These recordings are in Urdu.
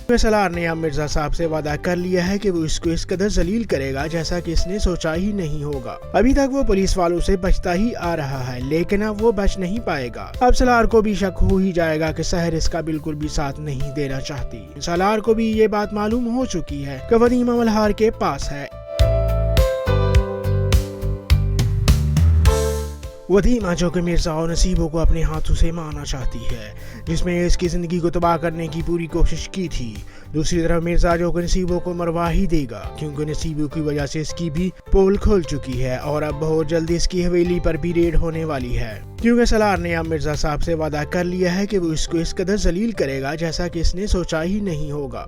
سالار نے اب مرزا صاحب سے وعدہ کر لیا ہے کہ وہ اس کو اس قدر ذلیل کرے گا جیسا کہ اس نے سوچا ہی نہیں ہوگا۔ ابھی تک وہ پولیس والوں سے بچتا ہی آ رہا ہے لیکن اب وہ بچ نہیں پائے گا۔ اب سالار کو بھی شک ہو ہی جائے گا کہ سحر اس کا بالکل بھی ساتھ نہیں دینا چاہتی۔ سالار کو بھی یہ بات معلوم ہو چکی ہے کہ ولیمہ ملہار کے پاس ہے۔ ولیمہ جو کہ مرزا اور نصیبوں کو اپنے ہاتھوں سے مارنا چاہتی ہے، جس میں اس کی زندگی کو تباہ کرنے کی پوری کوشش کی تھی۔ دوسری طرف مرزا جو کہ نصیبوں کو مروا ہی دے گا کیونکہ نصیبوں کی وجہ سے اس کی بھی پول کھل چکی ہے اور اب بہت جلدی اس کی حویلی پر بھی ریڈ ہونے والی ہے، کیونکہ سالار نے اب مرزا صاحب سے وعدہ کر لیا ہے کہ وہ اس کو اس قدر ذلیل کرے گا جیسا کہ اس نے سوچا ہی نہیں ہوگا۔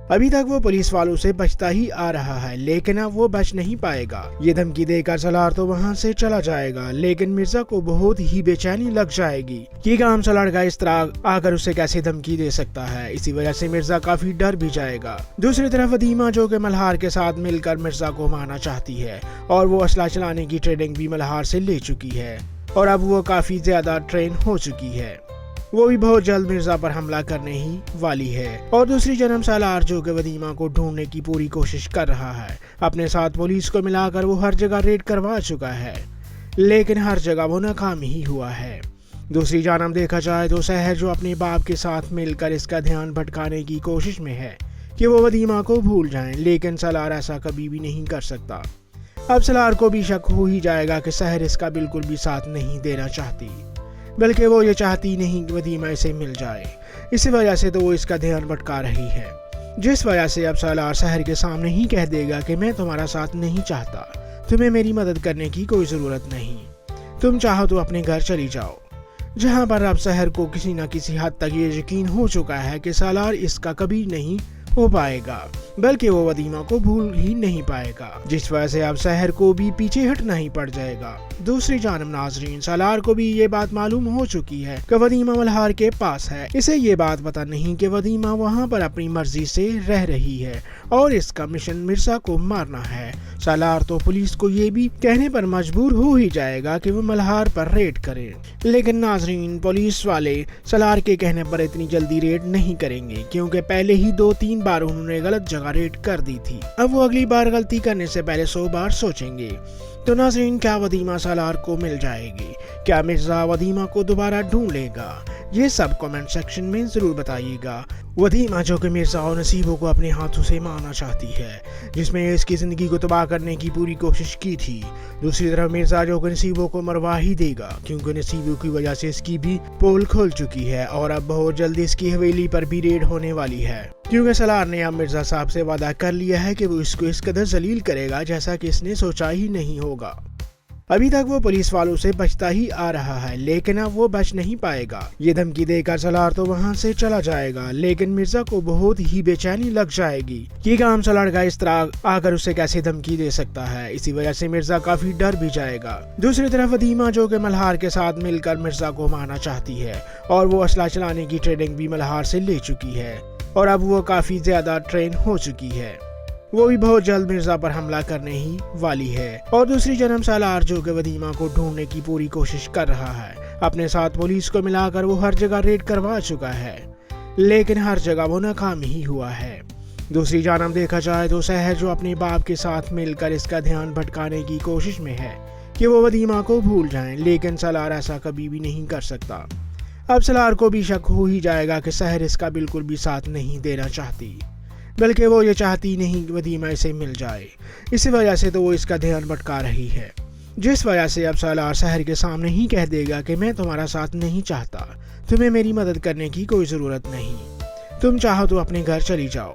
ابھی تک وہ پولیس والوں سے بچتا ہی آ رہا ہے لیکن اب وہ بچ نہیں پائے گا۔ یہ دھمکی دے کر سالار تو وہاں سے چلا جائے گا لیکن مرزا کو بہت ہی بے چینی لگ جائے گی کہ کام سے لڑکا اس طرح آ کر اسے کیسے دھمکی دے سکتا ہے۔ اسی وجہ سے مرزا کافی ڈر بھی جائے گا۔ دوسری طرف ولیمہ جو کہ ملہار کے ساتھ مل کر مرزا کو مارنا چاہتی ہے اور وہ اسلحہ چلانے کی ٹریننگ بھی ملہار سے لے چکی ہے اور اب وہ کافی زیادہ ٹرین ہو چکی ہے۔ وہ بھی بہت جلد مرزا پر حملہ کرنے ہی والی ہے۔ اور دوسری جانب سالار جو کہ ولیمہ کو ڈھونڈنے کی پوری کوشش کر رہا ہے، اپنے ساتھ پولیس کو ملا کر وہ ہر جگہ ریڈ کروا چکا ہے لیکن ہر جگہ وہ ناکام ہی ہوا ہے۔ دوسری جانب دیکھا جائے تو سحر جو اپنے باپ کے ساتھ مل کر اس کا دھیان بھٹکانے کی کوشش میں ہے کہ وہ ولیمہ کو بھول جائیں، لیکن سالار ایسا کبھی بھی نہیں کر سکتا۔ اب سالار کو بھی شک ہو ہی جائے گا کہ سحر اس کا بالکل بھی ساتھ نہیں دینا چاہتی، بلکہ وہ یہ چاہتی نہیں کہ ولیمہ اسے مل جائے۔ اسی وجہ سے تو وہ اس کا دھیان بھٹکا رہی ہے، جس وجہ سے اب سالار سحر کے سامنے ہی کہہ دے گا کہ میں تمہارا ساتھ نہیں چاہتا، تمہیں میری مدد کرنے کی کوئی ضرورت نہیں، تم چاہو تو اپنے گھر چلی جاؤ۔ جہاں پر اب سحر کو کسی نہ کسی حد تک یہ یقین ہو چکا ہے کہ سالار اس کا کبھی نہیں ہو پائے گا، بلکہ وہ ولیمہ کو بھول ہی نہیں پائے گا، جس وجہ سے اب سحر کو بھی پیچھے ہٹنا ہی پڑ جائے گا۔ دوسری جانب ناظرین، سالار کو بھی یہ بات معلوم ہو چکی ہے کہ ولیمہ ملہار کے پاس ہے۔ اسے یہ بات پتہ نہیں کہ ولیمہ وہاں پر اپنی مرضی سے رہ رہی ہے اور اس کا مشن مرزا کو مارنا ہے۔ سالار تو پولیس کو یہ بھی کہنے پر مجبور ہو ہی جائے گا کہ وہ ملہار پر ریڈ کرے، لیکن ناظرین پولیس والے سالار کے کہنے پر اتنی جلدی ریڈ نہیں کریں گے کیونکہ پہلے ہی 2-3 بار انہوں نے غلط جگہ ریڈ کر دی تھی۔ اب وہ اگلی بار غلطی کرنے سے پہلے 100 بار سوچیں گے۔ تو ناظرین، کیا ولیمہ سالار کو مل جائے گی؟ کیا مرزا ولیمہ کو دوبارہ ڈھونڈ لے گا؟ یہ سب کمنٹ سیکشن میں ضرور بتائیے گا۔ ولیمہ جو کہ مرزا اور نصیبوں کو اپنے ہاتھوں سے مارنا چاہتی ہے، جس میں اس کی زندگی کو تباہ کرنے کی پوری کوشش کی تھی۔ دوسری طرف مرزا جو کہ نصیبوں کو مروا ہی دے گا کیونکہ نصیبوں کی وجہ سے اس کی بھی پول کھل چکی ہے اور اب بہت جلدی اس کی حویلی پر بھی ریڈ ہونے والی ہے، کیونکہ سالار نے اب مرزا صاحب سے وعدہ کر لیا ہے کہ وہ اس کو اس قدر ذلیل کرے گا جیسا کہ اس نے سوچا ہی نہیں ہوگا۔ ابھی تک وہ پولیس والوں سے بچتا ہی آ رہا ہے لیکن اب وہ بچ نہیں پائے گا۔ یہ دھمکی دے کر سالار تو وہاں سے چلا جائے گا لیکن مرزا کو بہت ہی بے چینی لگ جائے گی کہ کام سے لڑکا اس طرح آ کر اسے کیسے دھمکی دے سکتا ہے۔ اسی وجہ سے مرزا کافی ڈر بھی جائے گا۔ دوسری طرف ولیمہ جو کہ ملہار کے ساتھ مل کر مرزا کو مارنا چاہتی ہے اور وہ اسلحہ چلانے کی ٹریننگ بھی ملہار سے لے چکی ہے اور اب وہ کافی زیادہ ٹرین ہو چکی ہے۔ وہ بھی بہت جلد مرزا پر حملہ کرنے ہی والی ہے۔ اور دوسری جانب سالار جو کہ ولیمہ کو ڈھونڈنے کی پوری کوشش کر رہا ہے، اپنے ساتھ پولیس کو ملا کر وہ ہر جگہ ریڈ کروا چکا ہے لیکن ہر جگہ وہ ناکام ہی ہوا ہے۔ دوسری جانب دیکھا جائے تو سحر جو اپنے باپ کے ساتھ مل کر اس کا دھیان بھٹکانے کی کوشش میں ہے کہ وہ ولیمہ کو بھول جائیں، لیکن سالار ایسا کبھی بھی نہیں کر سکتا۔ اب سالار کو بھی شک ہو ہی جائے گا کہ سحر اس کا بالکل بھی ساتھ نہیں دینا چاہتی، بلکہ وہ یہ چاہتی نہیں کہ ولیمہ اسے مل جائے۔ اسی وجہ سے تو وہ اس کا دھیان بھٹکا رہی ہے، جس وجہ سے اب سالار سحر کے سامنے ہی کہہ دے گا کہ میں تمہارا ساتھ نہیں چاہتا، تمہیں میری مدد کرنے کی کوئی ضرورت نہیں، تم چاہو تو اپنے گھر چلی جاؤ۔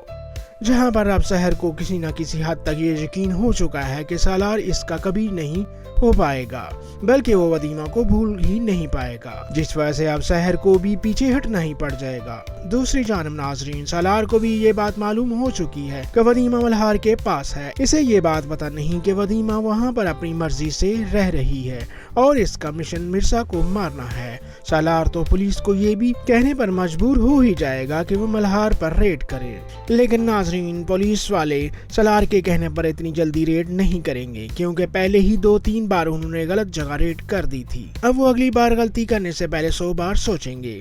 جہاں پر اب سحر کو کسی نہ کسی حد تک یہ یقین ہو چکا ہے کہ سالار اس کا کبھی نہیں ہو پائے گا، بلکہ وہ ولیمہ کو بھول ہی نہیں پائے گا، جس وجہ سے اب سحر کو بھی پیچھے ہٹنا ہی پڑ جائے گا۔ دوسری جانب ناظرین، سالار کو بھی یہ بات معلوم ہو چکی ہے کہ ولیمہ ملہار کے پاس ہے۔ اسے یہ بات پتہ نہیں کہ ولیمہ وہاں پر اپنی مرضی سے رہ رہی ہے اور اس کا مشن مرزا کو مارنا ہے۔ سالار تو پولیس کو یہ بھی کہنے پر مجبور ہو ہی جائے گا کہ وہ ملہار پر ریڈ کرے، لیکن ناظرین پولیس والے سالار کے کہنے پر اتنی جلدی ریڈ نہیں کریں گے کیونکہ پہلے ہی 2-3 بار انہوں نے غلط جگہ ریڈ کر دی تھی۔ اب وہ اگلی بار غلطی کرنے سے پہلے 100 بار سوچیں گے۔